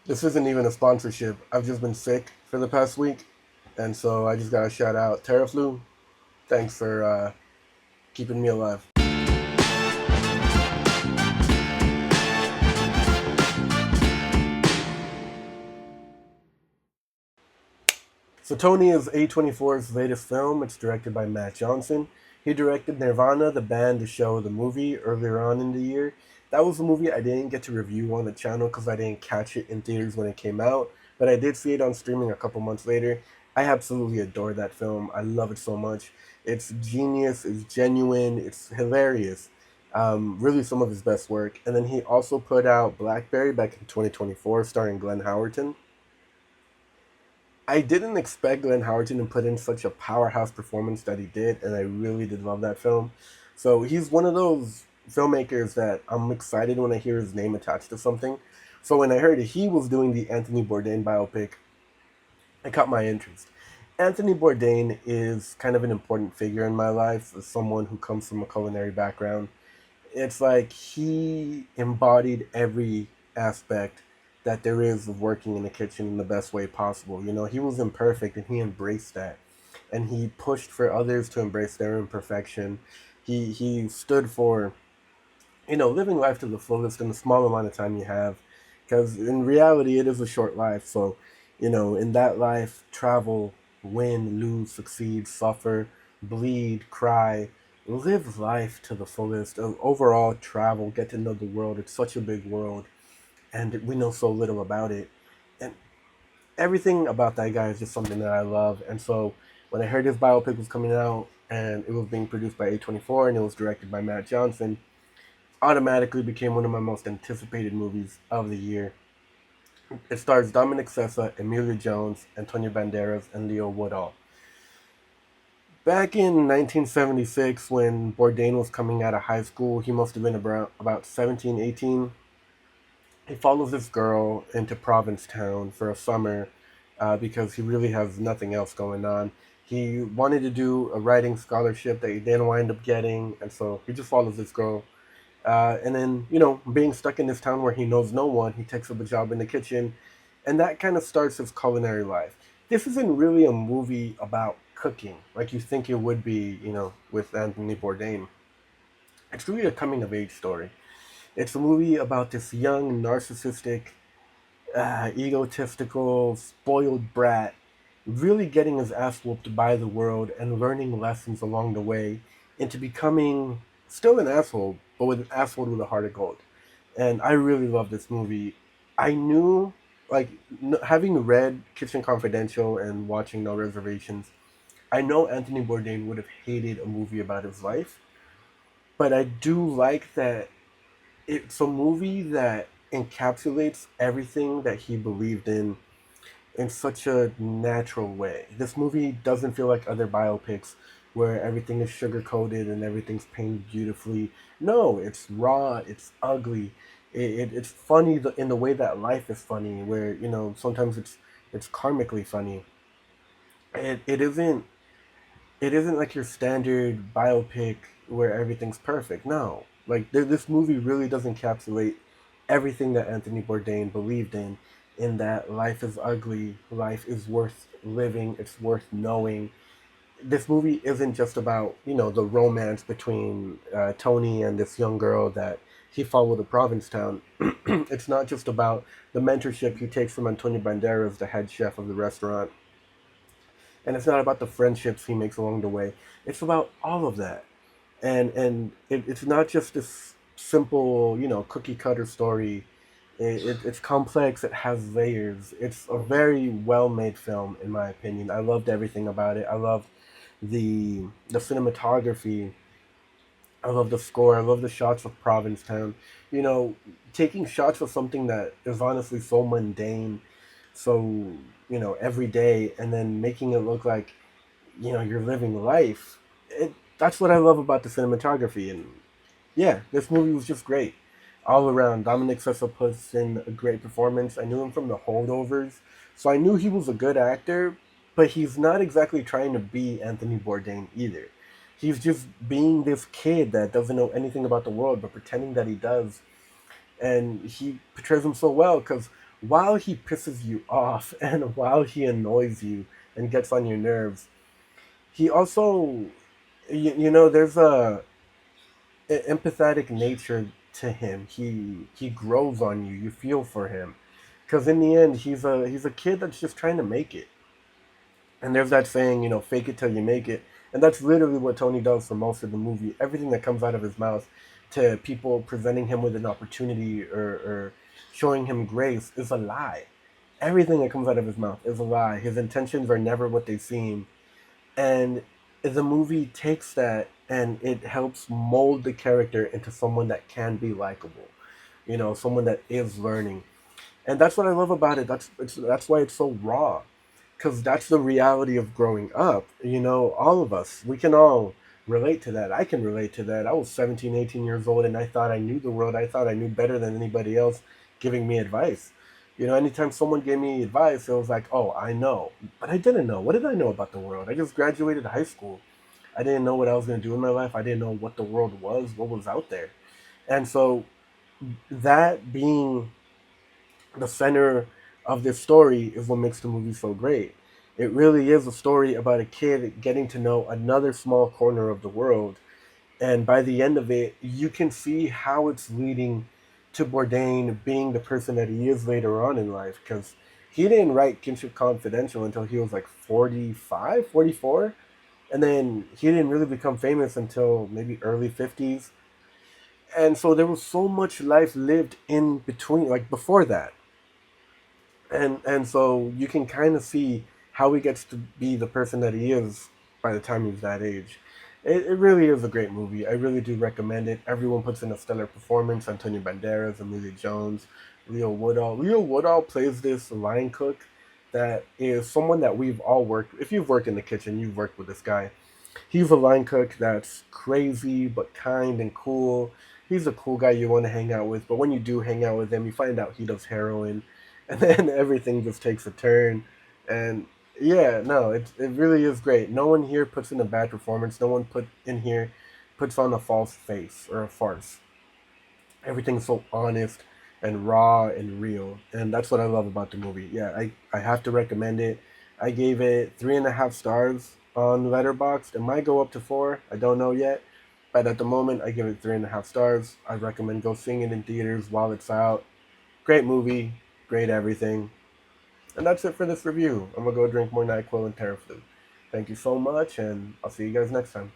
This isn't even a sponsorship. I've just been sick for the past week, and so I just got to shout out Terraflu. Thanks for keeping me alive. So Tony is A24's latest film. It's directed by Matt Johnson. He directed Nirvana, the band, the show, the movie earlier on in the year. That was a movie I didn't get to review on the channel because I didn't catch it in theaters when it came out, but I did see it on streaming a couple months later. I absolutely adore that film. I love it so much. It's genius, it's genuine, it's hilarious. Really some of his best work. And then he also put out Blackberry back in 2024, starring Glenn Howerton. I didn't expect Glenn Howerton to put in such a powerhouse performance that he did, and I really did love that film. So he's one of those filmmakers that I'm excited when I hear his name attached to something. So when I heard he was doing the Anthony Bourdain biopic, it caught my interest. Anthony Bourdain is kind of an important figure in my life as someone who comes from a culinary background. It's like he embodied every aspect that there is of working in the kitchen in the best way possible. You know, he was imperfect and he embraced that. And he pushed for others to embrace their imperfection. He stood for, living life to the fullest in the small amount of time you have. Because in reality, it is a short life. So, in that life, travel, win, lose, succeed, suffer, bleed, cry, live life to the fullest. Overall, travel, get to know the world. It's such a big world, and we know so little about it. And everything about that guy is just something that I love. And so, when I heard his biopic was coming out, and it was being produced by A24 and it was directed by Matt Johnson, automatically became one of my most anticipated movies of the year. It stars Dominic Sessa, Emilia Jones, Antonio Banderas, and Leo Woodall. Back in 1976, when Bourdain was coming out of high school, he must have been about 17, 18. He follows this girl into Provincetown for a summer because he really has nothing else going on. He wanted to do a writing scholarship that he didn't wind up getting, and so he just follows this girl. And then, being stuck in this town where he knows no one, he takes up a job in the kitchen, and that kind of starts his culinary life. This isn't really a movie about cooking like you think it would be, with Anthony Bourdain. It's really a coming of age story. It's a movie about this young, narcissistic, egotistical, spoiled brat really getting his ass whooped by the world and learning lessons along the way into becoming still an asshole, but with an asshole with a heart of gold. And I really love this movie. I knew, like, having read Kitchen Confidential and watching No Reservations, I know Anthony Bourdain would have hated a movie about his life, but I do like that it's a movie that encapsulates everything that he believed in such a natural way. This movie doesn't feel like other biopics where everything is sugar coated and everything's painted beautifully. No, it's raw, it's ugly. It's funny in the way that life is funny, where sometimes it's karmically funny. It isn't like your standard biopic where everything's perfect. No, like this movie really does encapsulate everything that Anthony Bourdain believed in that life is ugly, life is worth living, it's worth knowing. This movie isn't just about the romance between Tony and this young girl that he followed to Provincetown. It's not just about the mentorship he takes from Antonio Banderas, the head chef of the restaurant, and it's not about the friendships he makes along the way. It's about all of that, and it's not just this simple cookie cutter story. It's complex. It has layers. It's a very well made film, in my opinion. I loved everything about it. I loved the cinematography. I love the score. I love the shots of Provincetown. You know, taking shots of something that is honestly so mundane, so every day, and then making it look like you're living life. That's what I love about the cinematography. And yeah, this movie was just great all around. Dominic Sessa puts in a great performance. I knew him from The Holdovers, so I knew he was a good actor, but he's not exactly trying to be Anthony Bourdain either. He's just being this kid that doesn't know anything about the world, but pretending that he does, and he portrays him so well because while he pisses you off and while he annoys you and gets on your nerves, he also, there's a empathetic nature to him. He grows on you. You feel for him, because in the end, he's a kid that's just trying to make it. And there's that saying, fake it till you make it. And that's literally what Tony does for most of the movie. Everything that comes out of his mouth to people presenting him with an opportunity or showing him grace is a lie. Everything that comes out of his mouth is a lie. His intentions are never what they seem. And the movie takes that and it helps mold the character into someone that can be likable, someone that is learning. And that's what I love about it. That's why it's so raw, because that's the reality of growing up. All of us, we can all relate to that. I can relate to that. I was 17, 18 years old, and I thought I knew the world. I thought I knew better than anybody else giving me advice. Anytime someone gave me advice, it was like, oh, I know. But I didn't know. What did I know about the world? I just graduated high school. I didn't know what I was going to do in my life. I didn't know what the world was, what was out there. And so that being the center of this story is what makes the movie so great. It really is a story about a kid getting to know another small corner of the world. And by the end of it, you can see how it's leading to Bourdain being the person that he is later on in life. Because he didn't write Kinship Confidential until he was like 45, 44. And then he didn't really become famous until maybe early 50s. And so there was so much life lived in between, like before that. And so you can kind of see how he gets to be the person that he is by the time he's that age. It really is a great movie. I really do recommend it. Everyone puts in a stellar performance. Antonio Banderas, Emilia Jones, Leo Woodall. Leo Woodall plays this line cook that is someone that we've all worked. If you've worked in the kitchen, you've worked with this guy. He's a line cook that's crazy but kind and cool. He's a cool guy you want to hang out with, but when you do hang out with him, you find out he does heroin, and then everything just takes a turn. And yeah, no, it really is great. No one here puts in a bad performance. No one put in here puts on a false face or a farce. Everything's so honest and raw and real, and that's what I love about the movie. Yeah, I have to recommend it. I gave it 3.5 stars on Letterboxd. It might go up to 4. I don't know yet, but at the moment I give it 3.5 stars. I recommend go seeing it in theaters while it's out. Great movie, great everything, and that's it for this review. I'm gonna go drink more Nyquil and Terraflu. Thank you so much, and I'll see you guys next time.